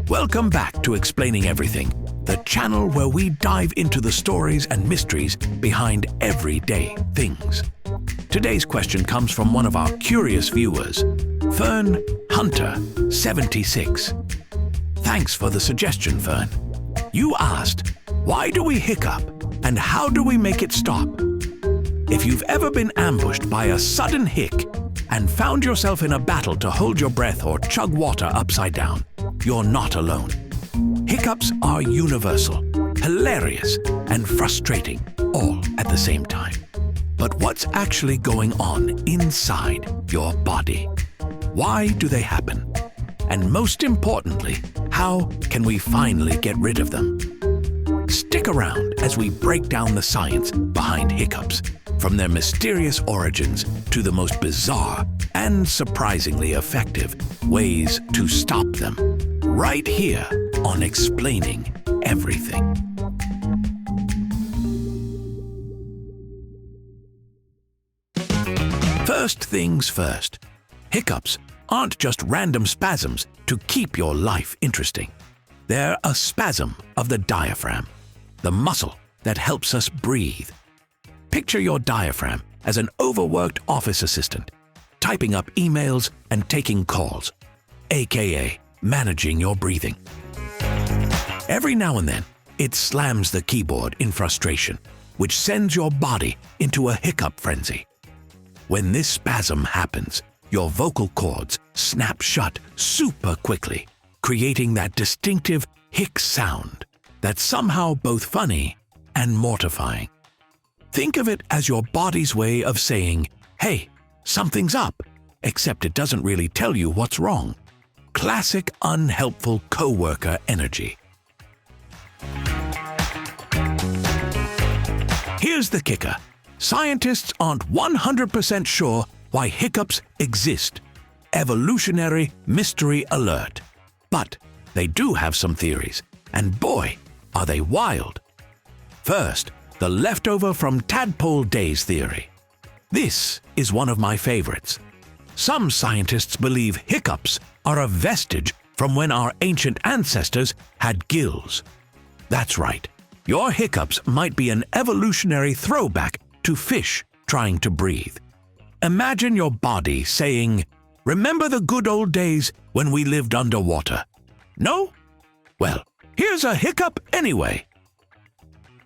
Welcome back to Explaining Everything, the channel where we dive into the stories and mysteries behind everyday things. Today's question comes from one of our curious viewers, Fern Hunter 76. Thanks for the suggestion, Fern. You asked, why do we hiccup and how do we make it stop? If you've ever been ambushed by a sudden hic and found yourself in a battle to hold your breath or chug water upside down, you're not alone. Hiccups are universal, hilarious, and frustrating all at the same time. But what's actually going on inside your body? Why do they happen? And most importantly, how can we finally get rid of them? Stick around as we break down the science behind hiccups, from their mysterious origins to the most bizarre and surprisingly effective ways to stop them, right here on Explaining Everything. First things first, hiccups aren't just random spasms to keep your life interesting. They're a spasm of the diaphragm, the muscle that helps us breathe. Picture your diaphragm as an overworked office assistant, typing up emails and taking calls, aka managing your breathing. Every now and then, it slams the keyboard in frustration, which sends your body into a hiccup frenzy. When this spasm happens, your vocal cords snap shut super quickly, creating that distinctive hic sound that's somehow both funny and mortifying. Think of it as your body's way of saying, hey, something's up, except it doesn't really tell you what's wrong. Classic unhelpful coworker energy. Here's the kicker. Scientists aren't 100% sure why hiccups exist. Evolutionary mystery alert. But they do have some theories, and boy, are they wild. First, the leftover from tadpole days theory. This is one of my favorites. Some scientists believe hiccups are a vestige from when our ancient ancestors had gills. That's right, your hiccups might be an evolutionary throwback to fish trying to breathe. Imagine your body saying, remember the good old days when we lived underwater? No? Well, here's a hiccup anyway.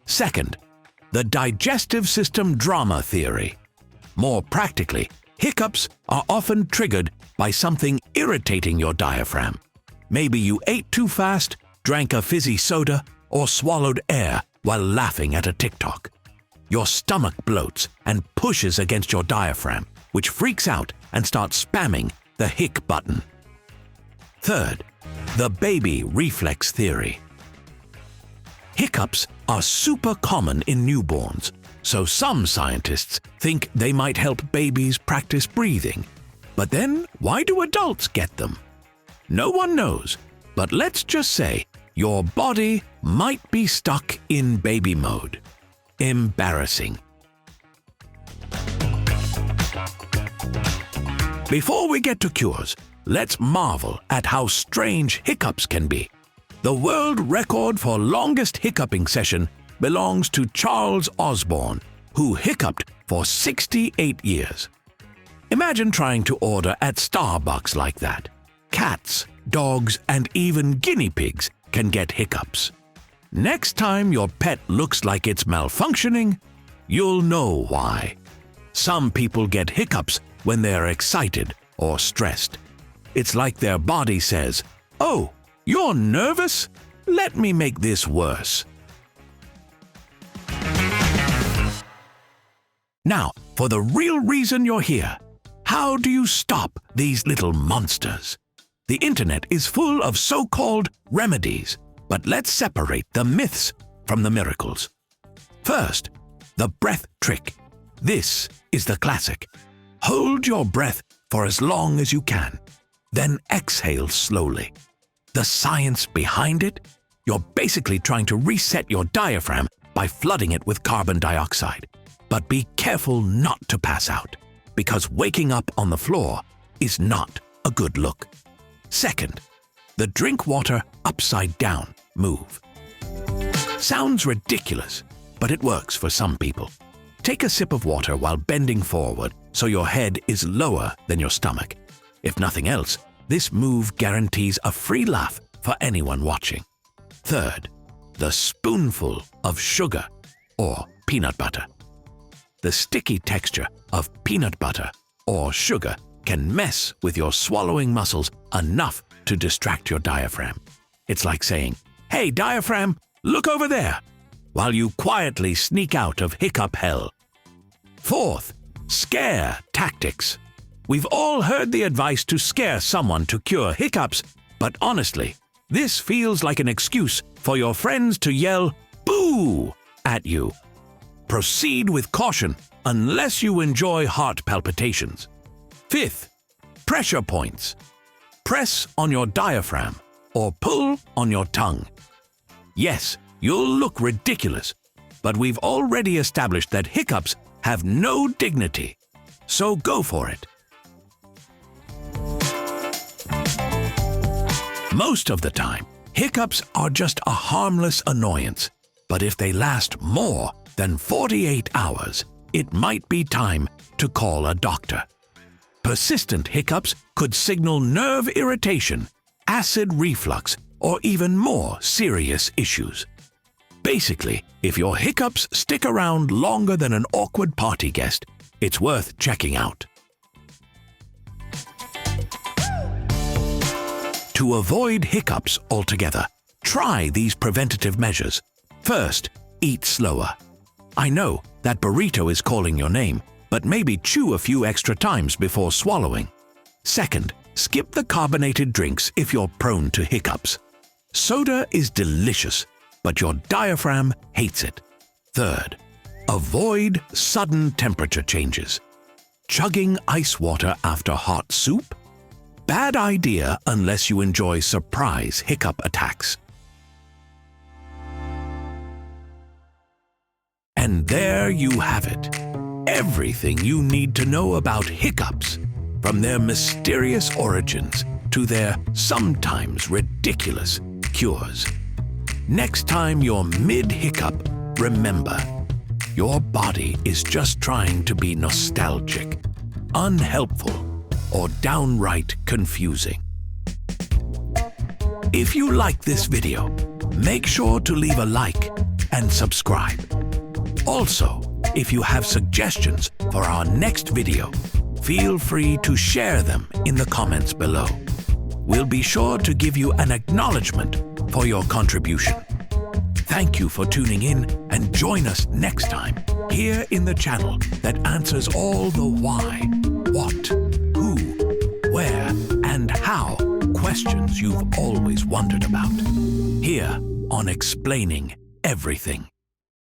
Second, the digestive system drama theory. More practically, hiccups are often triggered by something irritating your diaphragm. Maybe you ate too fast, drank a fizzy soda, or swallowed air while laughing at a TikTok. Your stomach bloats and pushes against your diaphragm, which freaks out and starts spamming the hic button. Third, the baby reflex theory. Hiccups are super common in newborns, so some scientists think they might help babies practice breathing. But then, why do adults get them? No one knows, but let's just say your body might be stuck in baby mode. Embarrassing. Before we get to cures, let's marvel at how strange hiccups can be. The world record for longest hiccuping session belongs to Charles Osborne, who hiccuped for 68 years. Imagine trying to order at Starbucks like that. Cats, dogs, and even guinea pigs can get hiccups. Next time your pet looks like it's malfunctioning, you'll know why. Some people get hiccups when they're excited or stressed. It's like their body says, oh, you're nervous? Let me make this worse. Now, for the real reason you're here. How do you stop these little monsters? The internet is full of so-called remedies, but let's separate the myths from the miracles. First, the breath trick. This is the classic. Hold your breath for as long as you can, then exhale slowly. The science behind it? You're basically trying to reset your diaphragm by flooding it with carbon dioxide. But be careful not to pass out, because waking up on the floor is not a good look. Second, the drink water upside down move. Sounds ridiculous, but it works for some people. Take a sip of water while bending forward so your head is lower than your stomach. If nothing else, this move guarantees a free laugh for anyone watching. Third, the spoonful of sugar or peanut butter. The sticky texture of peanut butter or sugar can mess with your swallowing muscles enough to distract your diaphragm. It's like saying, "Hey, diaphragm, look over there," while you quietly sneak out of hiccup hell. Fourth, scare tactics. We've all heard the advice to scare someone to cure hiccups, but honestly, this feels like an excuse for your friends to yell "boo" at you. Proceed with caution unless you enjoy heart palpitations. Fifth, pressure points. Press on your diaphragm or pull on your tongue. Yes, you'll look ridiculous, but we've already established that hiccups have no dignity, so go for it. Most of the time, hiccups are just a harmless annoyance, but if they last more than 48 hours, it might be time to call a doctor. Persistent hiccups could signal nerve irritation, acid reflux, or even more serious issues. Basically, if your hiccups stick around longer than an awkward party guest, it's worth checking out. To avoid hiccups altogether, try these preventative measures. First, eat slower. I know that burrito is calling your name, but maybe chew a few extra times before swallowing. Second, skip the carbonated drinks if you're prone to hiccups. Soda is delicious, but your diaphragm hates it. Third, avoid sudden temperature changes. Chugging ice water after hot soup? Bad idea unless you enjoy surprise hiccup attacks. And there you have it. Everything you need to know about hiccups, from their mysterious origins to their sometimes ridiculous cures. Next time you're mid-hiccup, remember, your body is just trying to be nostalgic, unhelpful, or downright confusing. If you like this video, make sure to leave a like and subscribe. Also, if you have suggestions for our next video, feel free to share them in the comments below. We'll be sure to give you an acknowledgement for your contribution. Thank you for tuning in, and join us next time here in the channel that answers all the why, what, who, where, and how questions you've always wondered about. Here on Explaining Everything.